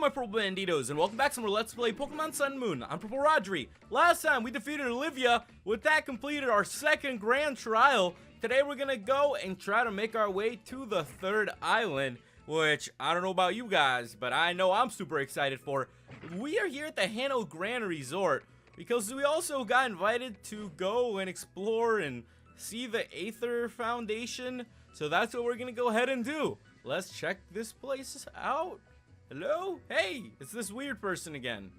my Purple Banditos, and welcome back to some more Let's Play Pokemon Sun and Moon. I'm PurpleRodri. Last time we defeated Olivia. With that completed our second grand trial. Today we're gonna go and try to make our way to the third island, which I don't know about you guys, but I know I'm super excited for. We are here at the Hano Grand Resort because we also got invited to go and explore and see the Aether Foundation. So that's what we're gonna go ahead and do. Let's check this place out. Hello? Hey, it's this weird person again.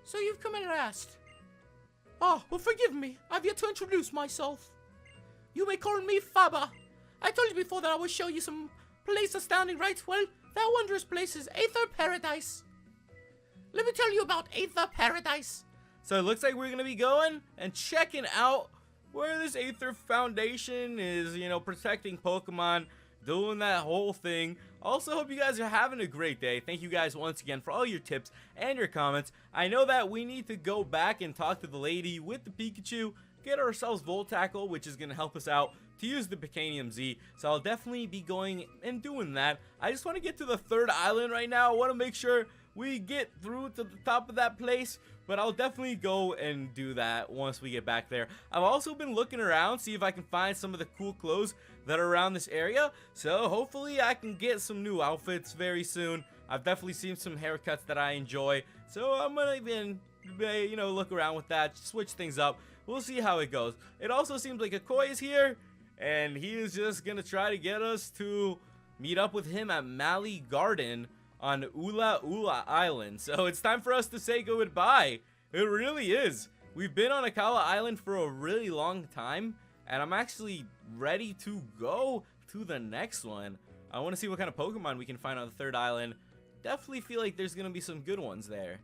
So you've come in at last. Oh, well forgive me, I've yet to introduce myself. You may call me Faba. I told you before that I would show you some place astounding, right? Well, that wondrous place is Aether Paradise. Let me tell you about Aether Paradise. So it looks like we're gonna be going and checking out where this Aether Foundation is, you know, protecting Pokemon, doing that whole thing. Also, hope you guys are having a great day. Thank you guys once again for all your tips and your comments. I know that we need to go back and talk to the lady with the Pikachu, get ourselves Volt Tackle, which is going to help us out to use the Picanium Z. So I'll definitely be going and doing that. I just want to get to the third island right now. I want to make sure we get through to the top of that place, but I'll definitely go and do that once we get back there. I've also been looking around, see if I can find some of the cool clothes that are around this area, so hopefully I can get some new outfits very soon. I've definitely seen some haircuts that I enjoy, so I'm gonna even, you know, look around with that, switch things up. We'll see how it goes. It also seems like Akoi is here, and he is just gonna try to get us to meet up with him at Mali Garden on Ula'Ula Island. So it's time for us to say goodbye. It really is. We've been on Ula'Ula Island for a really long time, and I'm actually ready to go to the next one. I want to see what kind of Pokemon we can find on the third island. Definitely feel like there's going to be some good ones there.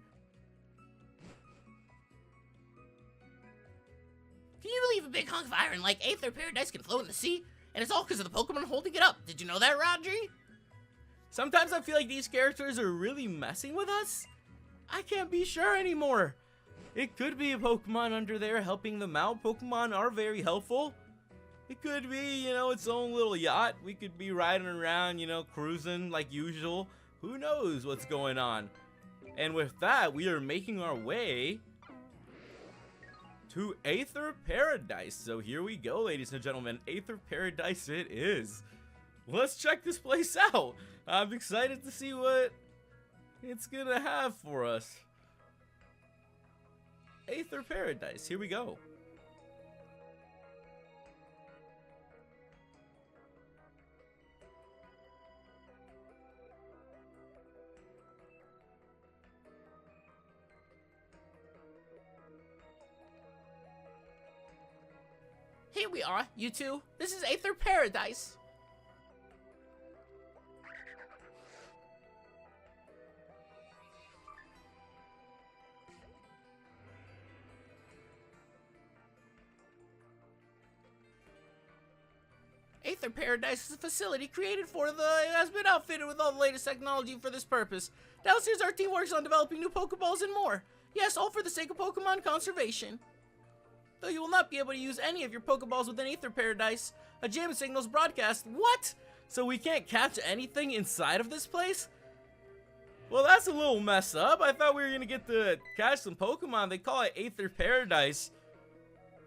Can you believe a big hunk of iron like Aether Paradise can float in the sea? And it's all because of the Pokemon holding it up. Did you know that, Rodri? Sometimes I feel like these characters are really messing with us. I can't be sure anymore. It could be a Pokemon under there helping them out. Pokemon are very helpful. It could be, you know, its own little yacht. We could be riding around, you know, cruising like usual. Who knows what's going on? And with that, we are making our way to Aether Paradise. So here we go, ladies and gentlemen. Aether Paradise it is. Let's check this place out. I'm excited to see what it's gonna have for us. Aether Paradise, here we go. Here we are, you two. This is Aether Paradise. Aether Paradise is a facility created for it has been outfitted with all the latest technology for this purpose. Downstairs, our team works on developing new Pokeballs and more. Yes, all for the sake of Pokemon conservation. Though you will not be able to use any of your Pokeballs within Aether Paradise, a jam signals broadcast. What? So we can't catch anything inside of this place? Well, that's a little messed up. I thought we were gonna get to catch some Pokemon. They call it Aether Paradise.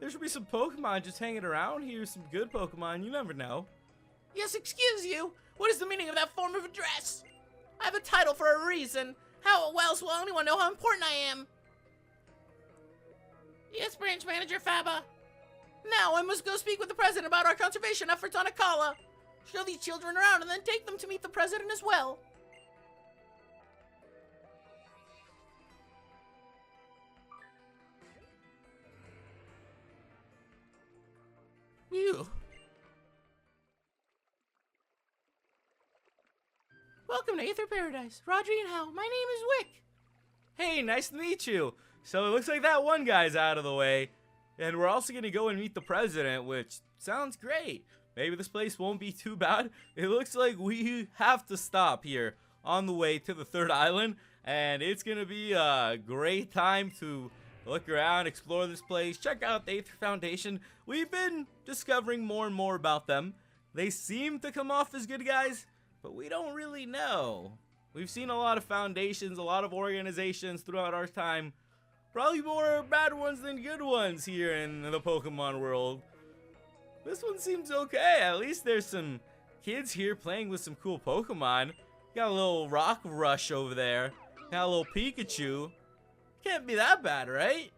There should be some Pokemon just hanging around here, some good Pokemon, you never know. Yes, excuse you. What is the meaning of that form of address? I have a title for a reason. How else will anyone know how important I am? Yes, Branch Manager Faba. Now I must go speak with the President about our conservation efforts on Akala. Show these children around and then take them to meet the President as well. You. Welcome to Aether Paradise. Rodri and Hal, my name is Wick. Hey, nice to meet you. So it looks like that one guy's out of the way. And we're also going to go and meet the President, which sounds great. Maybe this place won't be too bad. It looks like we have to stop here on the way to the third island. And it's going to be a great time to look around, explore this place, check out the Aether Foundation. We've been discovering more and more about them. They seem to come off as good guys, but we don't really know. We've seen a lot of foundations, a lot of organizations throughout our time. Probably more bad ones than good ones here in the Pokemon world. This one seems okay. At least there's some kids here playing with some cool Pokemon. Got a little Rock Rush over there. Got a little Pikachu. Can't be that bad, right?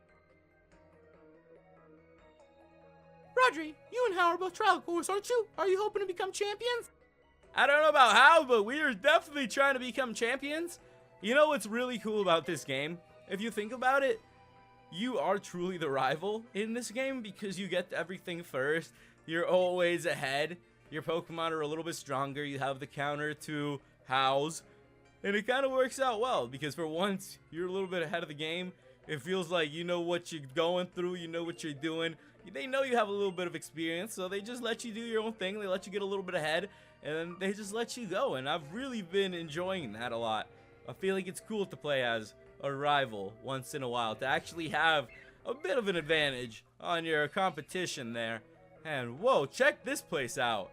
Rodri, you and Hal are both trial course, aren't you? Are you hoping to become champions? I don't know about how, but we are definitely trying to become champions. You know what's really cool about this game? If you think about it, you are truly the rival in this game because you get everything first. You're always ahead. Your Pokemon are a little bit stronger. You have the counter to Hal's. And it kind of works out well because for once, you're a little bit ahead of the game. It feels like you know what you're going through. You know what you're doing. They know you have a little bit of experience, so they just let you do your own thing. They let you get a little bit ahead, and then they just let you go. And I've really been enjoying that a lot. I feel like it's cool to play as a rival once in a while, to actually have a bit of an advantage on your competition there. And whoa, check this place out.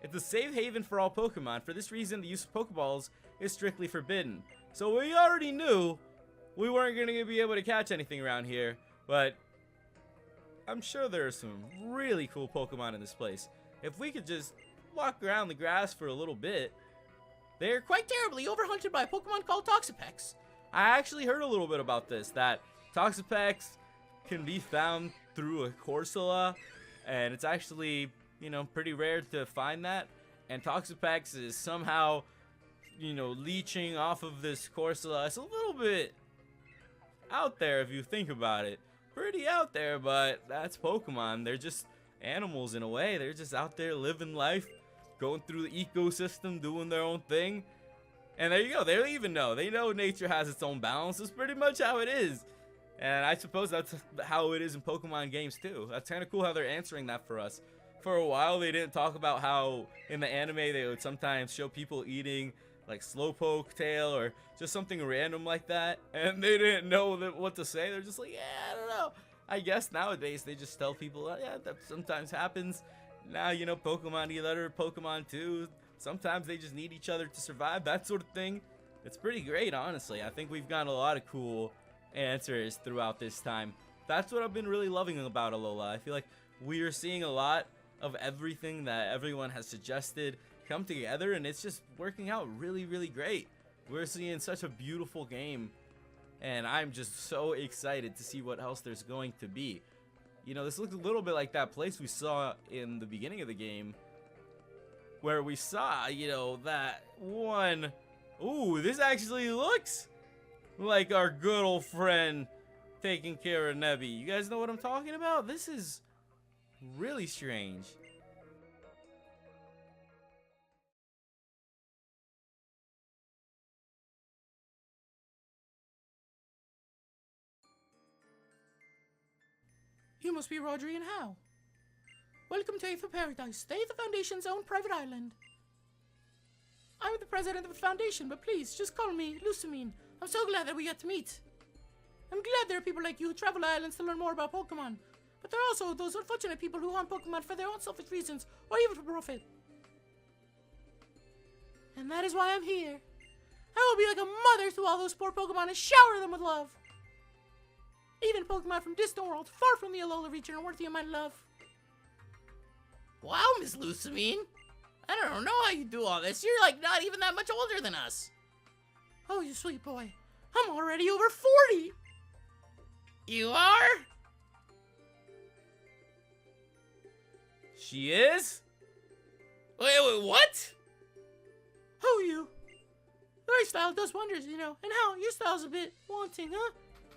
It's a safe haven for all Pokemon. For this reason, the use of Pokeballs is strictly forbidden. So we already knew we weren't going to be able to catch anything around here, but I'm sure there are some really cool Pokemon in this place. If we could just walk around the grass for a little bit. They're quite terribly overhunted by a Pokemon called Toxapex. I actually heard a little bit about this, that Toxapex can be found through a Corsola, and it's actually, you know, pretty rare to find that. And Toxapex is somehow, you know, leeching off of this Corsola. It's a little bit out there if you think about it. Pretty out there, but that's Pokemon. They're just animals in a way. They're just out there living life, going through the ecosystem, doing their own thing. And there you go. They even know. They know nature has its own balance. It's pretty much how it is. And I suppose that's how it is in Pokemon games too. That's kind of cool how they're answering that for us. For a while, they didn't talk about how in the anime they would sometimes show people eating like Slowpoke tail or just something random like that, and they didn't know what to say. They're just like, yeah, I don't know. I guess nowadays they just tell people, oh, yeah, that sometimes happens. Now, you know, Pokemon eat other Pokemon too. Sometimes they just need each other to survive, that sort of thing. It's pretty great, honestly. I think we've gotten a lot of cool answers throughout this time. That's what I've been really loving about Alola. I feel like we are seeing a lot of everything that everyone has suggested come together, and it's just working out really, really great. We're seeing such a beautiful game, and I'm just so excited to see what else there's going to be. You know, this looks a little bit like that place we saw in the beginning of the game, where we saw, you know, that one. Ooh, this actually looks like our good old friend taking care of Nebby. You guys know what I'm talking about? This is really strange. You must be Rodri and Hal. Welcome to Aether Paradise, the Aether Foundation's own private island. I'm the president of the foundation, but please, just call me Lusamine. I'm so glad that we got to meet. I'm glad there are people like you who travel to islands to learn more about Pokemon. But there are also those unfortunate people who hunt Pokemon for their own selfish reasons, or even for profit. And that is why I'm here. I will be like a mother to all those poor Pokemon and shower them with love. Even Pokemon from distant worlds, far from the Ula'Ula region, are worthy of my love. Wow, Miss Lusamine. I don't know how you do all this. You're like not even that much older than us. Oh, you sweet boy. I'm already over 40. You are? She is? Wait, what? Oh, you. Your style does wonders, you know. And how your style's a bit wanting, huh?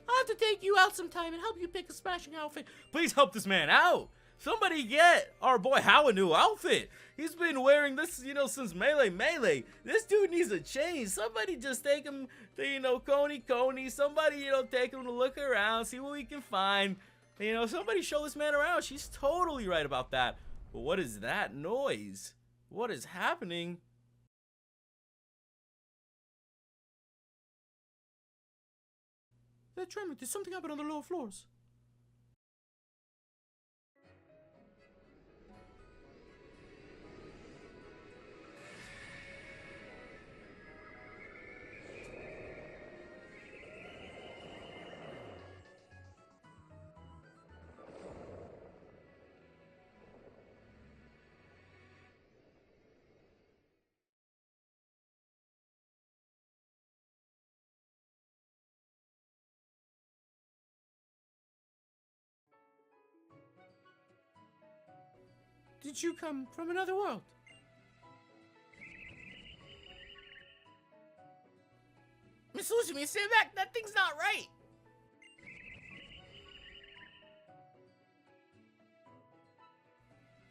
I'll have to take you out sometime and help you pick a smashing outfit. Please help this man out. Somebody get our boy Hal a new outfit. He's been wearing this, you know, since Melee. This dude needs a change. Somebody just take him to, you know, Coney. Somebody, you know, take him to look around, see what we can find. You know, somebody show this man around. She's totally right about that. But what is that noise? What is happening? That tremor, did something happen on the lower floors? did you come from another world? Miss Lusamine, stand back! That thing's not right!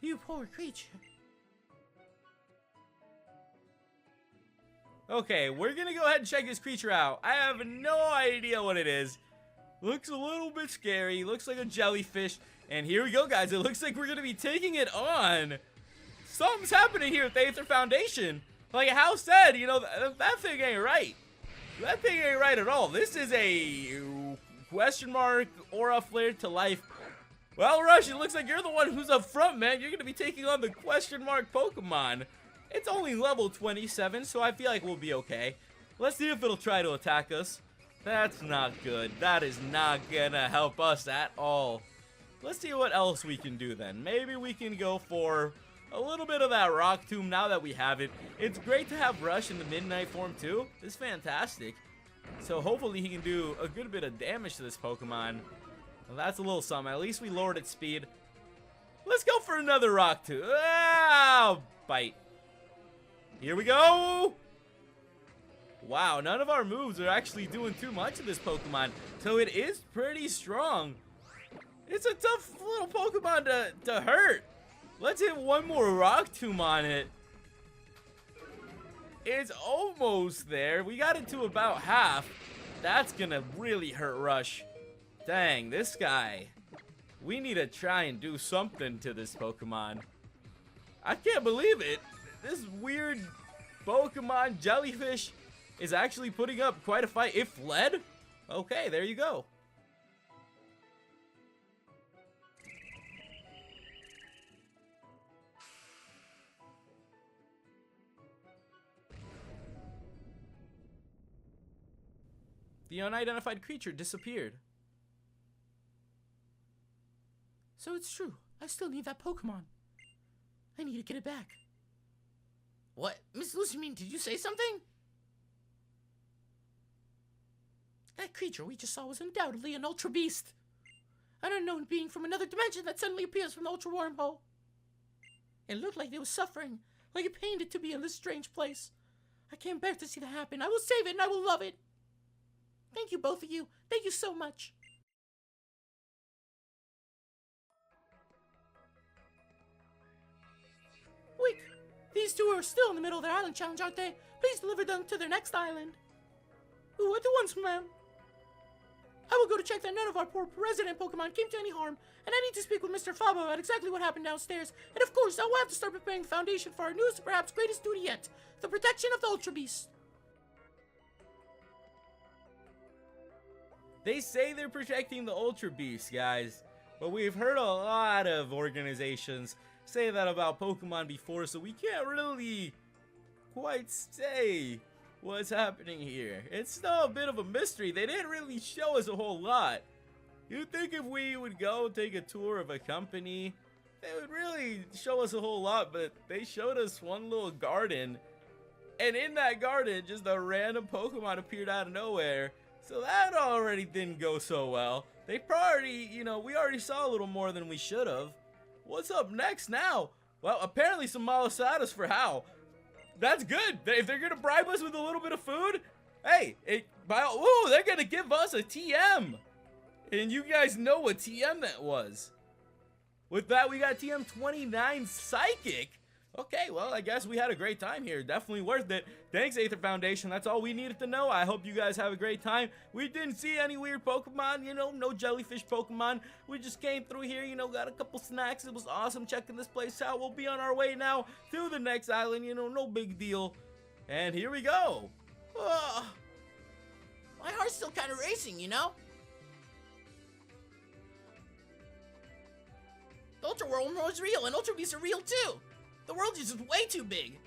You poor creature. Okay, we're gonna go ahead and check this creature out. I have no idea what it is. Looks a little bit scary. Looks like a jellyfish. And here we go, guys. It looks like we're gonna be taking it on. Something's happening here at the Aether Foundation. Like how said, you know, that thing ain't right. That thing ain't right at all. This is a question mark aura Flaretolife. Well, Rush, it looks like you're the one who's up front, man. You're gonna be taking on the question mark Pokemon. It's only level 27, so I feel like we'll be okay. Let's see if it'll try to attack us. That's not good. That is not gonna help us at all. Let's see what else we can do then. Maybe we can go for a little bit of that Rock Tomb now that we have it. It's great to have Rush in the Midnight form too. It's fantastic. So hopefully he can do a good bit of damage to this Pokemon. Well, that's a little something. At least we lowered its speed. Let's go for another Rock Tomb. Ah, bite. Here we go. Wow, none of our moves are actually doing too much to this Pokemon. So it is pretty strong. It's a tough little Pokemon to hurt. Let's hit one more Rock Tomb on it. It's almost there. We got it to about half. That's gonna really hurt Rush. Dang, this guy. We need to try and do something to this Pokemon. I can't believe it. This weird Pokemon jellyfish is actually putting up quite a fight. It fled? Okay, there you go. The unidentified creature disappeared. So it's true. I still need that Pokemon. I need to get it back. What? Miss Lusamine, did you say something? That creature we just saw was undoubtedly an Ultra Beast. An unknown being from another dimension that suddenly appears from the Ultra Wormhole. It looked like it was suffering, like it pained it to be in this strange place. I can't bear to see that happen. I will save it and I will love it. Thank you, both of you. Thank you so much. Wick, these two are still in the middle of their island challenge, aren't they? Please deliver them to their next island. Ooh, at once, ma'am. I will go to check that none of our poor President Pokemon came to any harm, and I need to speak with Mr. Fabo about exactly what happened downstairs. And of course, I will have to start preparing the foundation for our newest and perhaps greatest duty yet, the protection of the Ultra Beast. They say they're protecting the Ultra Beast, guys, but we've heard a lot of organizations say that about Pokemon before, so we can't really quite say what's happening here. It's still a bit of a mystery. They didn't really show us a whole lot. You'd think if we would go take a tour of a company, they would really show us a whole lot, but they showed us one little garden, and in that garden, just a random Pokemon appeared out of nowhere. So that already didn't go so well. They probably, you know, we already saw a little more than we should have. What's up next now? Well, apparently some malasadas for Hal. That's good. If they're gonna bribe us with a little bit of food, hey, they're gonna give us a TM. And you guys know what TM that was. With that, we got TM 29 Psychic. Okay, well, I guess we had a great time here. Definitely worth it. Thanks, Aether Foundation. That's all we needed to know. I hope you guys have a great time. We didn't see any weird Pokemon, you know, no jellyfish Pokemon. We just came through here, you know, got a couple snacks. It was awesome checking this place out. We'll be on our way now to the next island, you know, no big deal. And here we go. My heart's still kind of racing, you know? The Ultra Wormhole is real, and Ultra Beasts are real too. The world is just way too big.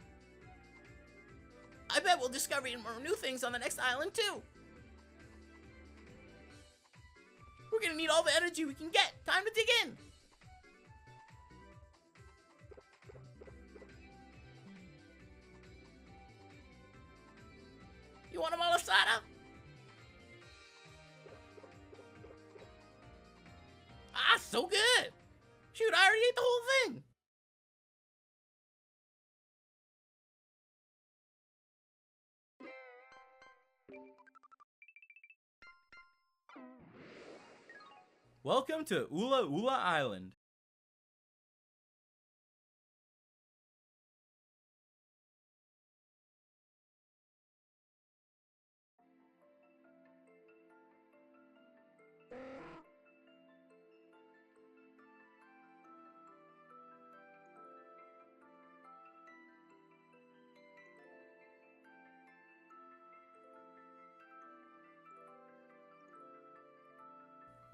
I bet we'll discover even more new things on the next island too. We're gonna need all the energy we can get. Time to dig in. You want a malasada? Ah, so good. Shoot, I already ate the whole thing. Welcome to Ula'Ula Island.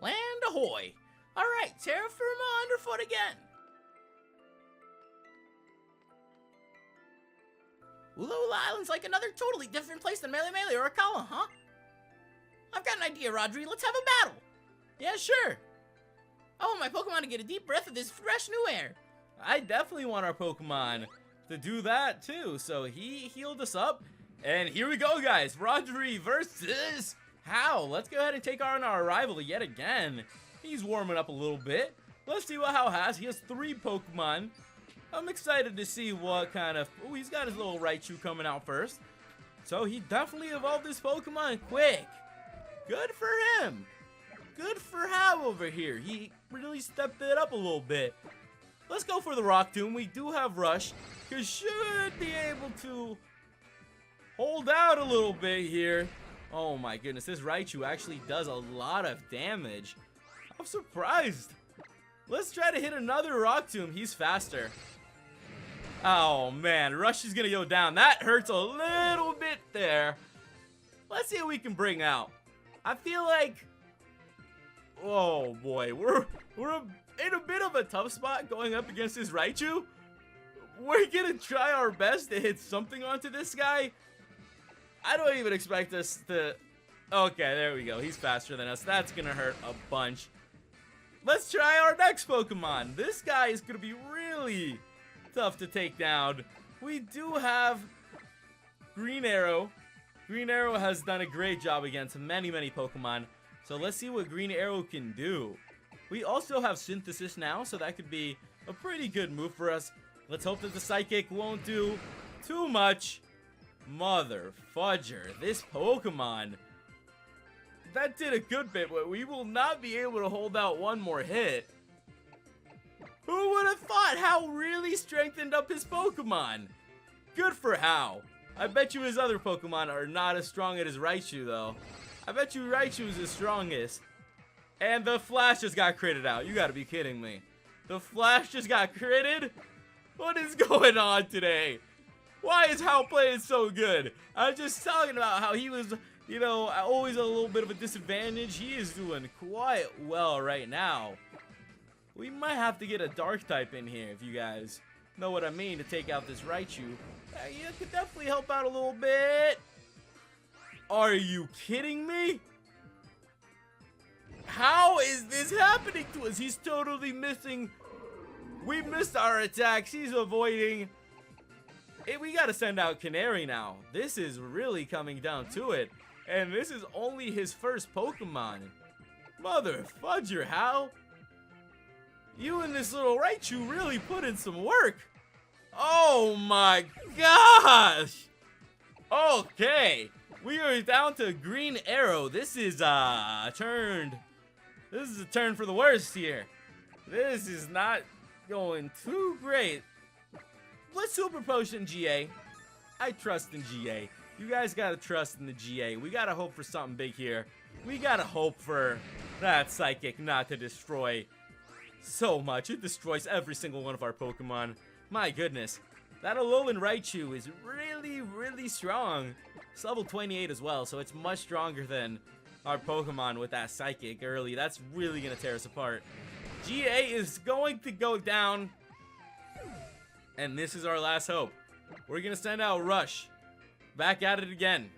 Land ahoy! Alright, terra firma underfoot again. Ula'Ula Island's like another totally different place than Mele Mele or Akala, huh? I've got an idea, Rodri. Let's have a battle. Yeah, sure. I want my Pokemon to get a deep breath of this fresh new air. I definitely want our Pokemon to do that too. So he healed us up. And here we go, guys. Rodri versus How. Let's go ahead and take on our rival yet again. He's warming up a little bit. Let's see what How has. He has 3 Pokemon. I'm excited to see what kind of... Oh, he's got his little Raichu coming out first. So he definitely evolved his Pokemon quick. Good for him. Good for How over here. He really stepped it up a little bit. Let's go for the Rock Tomb. We do have Rush. He should be able to hold out a little bit here. Oh my goodness, this Raichu actually does a lot of damage. I'm surprised. Let's try to hit another Rock Tomb. He's faster. Oh man, Rush is gonna go down. That hurts a little bit there. Let's see what we can bring out. I feel like, oh boy, we're in a bit of a tough spot going up against this Raichu. We're gonna try our best to hit something onto this guy. I don't even expect us to... Okay, there we go. He's faster than us. That's gonna hurt a bunch. Let's try our next Pokemon. This guy is gonna be really tough to take down. We do have Green Arrow. Green Arrow has done a great job against many Pokemon. So let's see what Green Arrow can do. We also have Synthesis now, so that could be a pretty good move for us. Let's hope that the Psychic won't do too much. Mother fudger, this Pokemon. That did a good bit, but we will not be able to hold out one more hit. Who would have thought How really strengthened up his Pokemon? Good for How. I bet you his other Pokemon are not as strong as his Raichu, though. I bet you Raichu is his strongest. And the Flash just got critted out. You gotta be kidding me. The Flash just got critted? What is going on today? Why is How playing so good? I was just talking about how he was, you know, always a little bit of a disadvantage. He is doing quite well right now. We might have to get a Dark type in here if you guys know what I mean to take out this Raichu. You could definitely help out a little bit. Are you kidding me? How is this happening to us? He's totally missing. We missed our attacks. He's avoiding. We gotta send out Canary now. This is really coming down to it. And this is only his first Pokemon. Mother fudger, How? You and this little Raichu really put in some work. Oh my gosh. Okay. We are down to Green Arrow. This is a turn for the worst here. This is not going too great. Let's Super Potion GA. I trust in GA. You guys gotta trust in the GA. We gotta hope for something big here. We gotta hope for that Psychic not to destroy so much. It destroys every single one of our Pokemon. My goodness. That Alolan Raichu is really strong. It's level 28 as well, so it's much stronger than our Pokemon with that Psychic early. That's really gonna tear us apart. GA is going to go down. And this is our last hope. We're gonna send out Rush. Back at it again.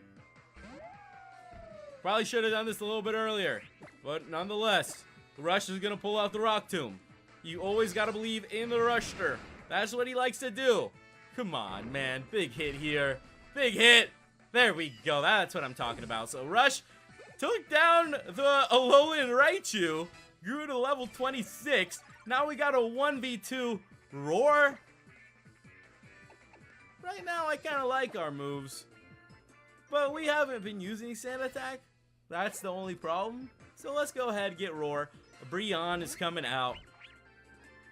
Probably should have done this a little bit earlier. But nonetheless, Rush is gonna pull out the Rock Tomb. You always gotta believe in the Rushster. That's what he likes to do. Come on, man. Big hit here. Big hit. There we go. That's what I'm talking about. So Rush took down the Alolan Raichu. Grew to level 26. Now we got a 1v2 Roar. Right now, I kind of like our moves. But we haven't been using Sand Attack. That's the only problem. So let's go ahead and get Roar. Breon is coming out.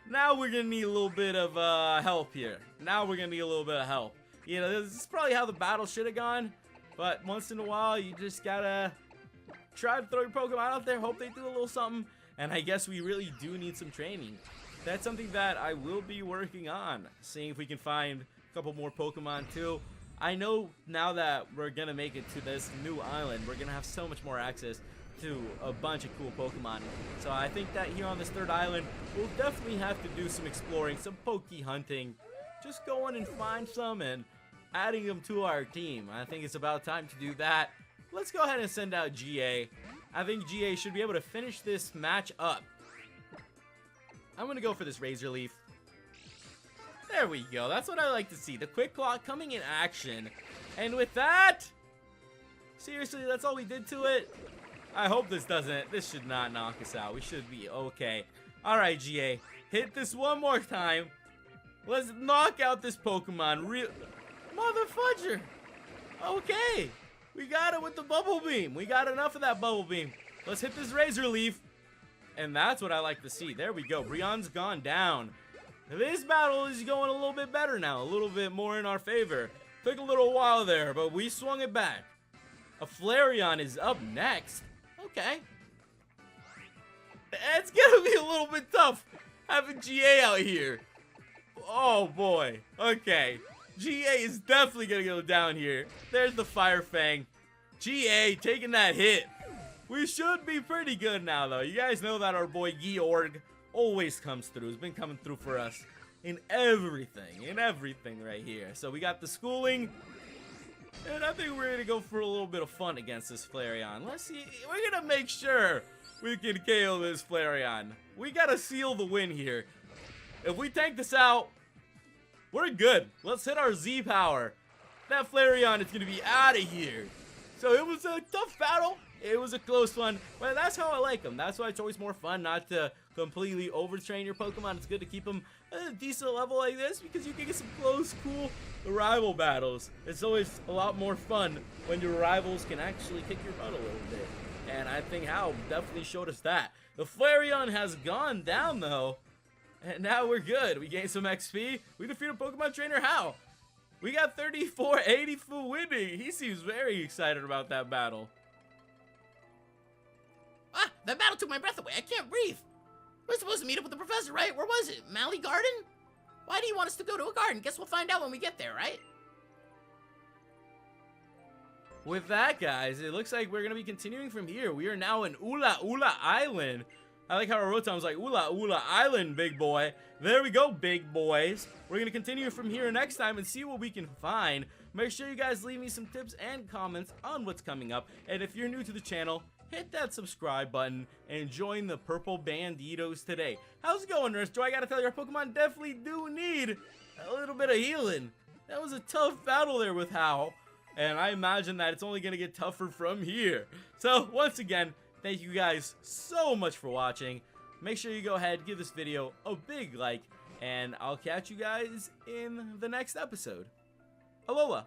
Now we're going to need a little bit of help here. Now we're going to need a little bit of help. You know, this is probably how the battle should have gone. But once in a while, you just got to try to throw your Pokemon out there. Hope they do a little something. And I guess we really do need some training. That's something that I will be working on. Seeing if we can find a couple more Pokemon too. I know now that we're going to make it to this new island, we're going to have so much more access to a bunch of cool Pokemon. So I think that here on this third island, we'll definitely have to do some exploring, some Poke hunting. Just go in and find some and adding them to our team. I think it's about time to do that. Let's go ahead and send out GA. I think GA should be able to finish this match up. I'm going to go for this Razor Leaf. There we go. That's what I like to see. The Quick Claw coming in action. And with that, seriously, that's all we did to it. I hope this should not knock us out. We should be okay. Alright, GA. Hit this one more time. Let's knock out this Pokemon. Mother fudger. Okay. We got it with the Bubble Beam. We got enough of that Bubble Beam. Let's hit this Razor Leaf. And that's what I like to see. There we go. Breon's gone down. This battle is going a little bit better now. A little bit more in our favor. Took a little while there, but we swung it back. A Flareon is up next. Okay. It's going to be a little bit tough having GA out here. Oh, boy. Okay. GA is definitely going to go down here. There's the Fire Fang. GA taking that hit. We should be pretty good now, though. You guys know that our boy Georg always comes through. He's been coming through for us in everything right here. So we got the schooling. And I think we're going to go for a little bit of fun against this Flareon. Let's see. We're going to make sure we can KO this Flareon. We got to seal the win here. If we tank this out, we're good. Let's hit our Z power. That Flareon is going to be out of here. So it was a tough battle. It was a close one, but that's how I like them. That's why it's always more fun not to completely overtrain your Pokemon. It's good to keep them at a decent level like this because you can get some close, cool rival battles. It's always a lot more fun when your rivals can actually kick your butt a little bit. And I think Hal definitely showed us that. The Flareon has gone down, though, and now we're good. We gained some XP. We defeated Pokemon Trainer Hal. We got 3480 for winning. He seems very excited about that battle. Ah, that battle took my breath away. I can't breathe. We're supposed to meet up with the professor, right? Where was it? Mally Garden? Why do you want us to go to a garden? Guess we'll find out when we get there, right? With that, guys, it looks like we're going to be continuing from here. We are now in Ula'Ula Island. I like how our Rotom's like, Ula'Ula Island, big boy. There we go, big boys. We're going to continue from here next time and see what we can find. Make sure you guys leave me some tips and comments on what's coming up. And if you're new to the channel, hit that subscribe button and join the Purple Banditos today. How's it going, Nurse Joy? I gotta tell you, our Pokemon definitely do need a little bit of healing. That was a tough battle there with Hal, and I imagine that it's only gonna get tougher from here. So, once again, thank you guys so much for watching. Make sure you go ahead, give this video a big like, and I'll catch you guys in the next episode. Alola!